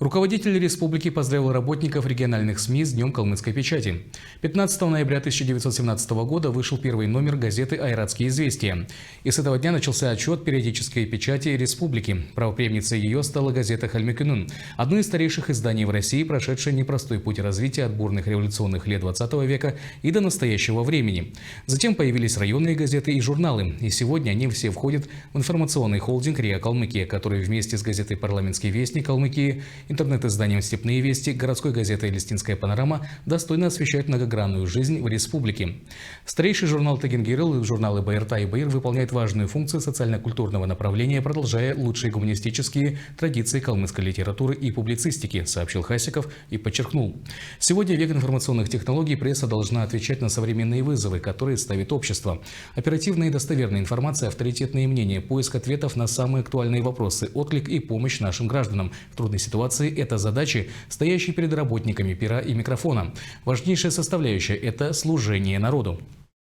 Руководитель республики поздравил работников региональных СМИ с Днем калмыцкой печати. 15 ноября 1917 года вышел первый номер газеты «Айратские известия». И с этого дня начался отчет периодической печати республики. Правопреемницей ее стала газета «Хальмекюнун», одно из старейших изданий в России, прошедшее непростой путь развития от бурных революционных лет 20 века и до настоящего времени. Затем появились районные газеты и журналы, и сегодня они все входят в информационный холдинг РИА Калмыкия, который вместе с газетой «Парламентский вестник Калмыкии», интернет-изданием «Степные вести», городской газетой «Листинская панорама» достойно освещают многогранную жизнь в республике. Старейший журнал «Тагингирл» и журналы «Байырта» и «Байыр» выполняют важную функцию социально-культурного направления, продолжая лучшие гуманистические традиции калмыцкой литературы и публицистики, сообщил Хасиков и подчеркнул. Сегодня век информационных технологий, пресса должна отвечать на современные вызовы, которые ставит общество. Оперативная и достоверная информация, авторитетные мнения, поиск ответов на самые актуальные вопросы, отклик и помощь нашим гражданам в трудной ситуации – это задачи, стоящие перед работниками пера и микрофона. Важнейшая составляющая – это служение народу.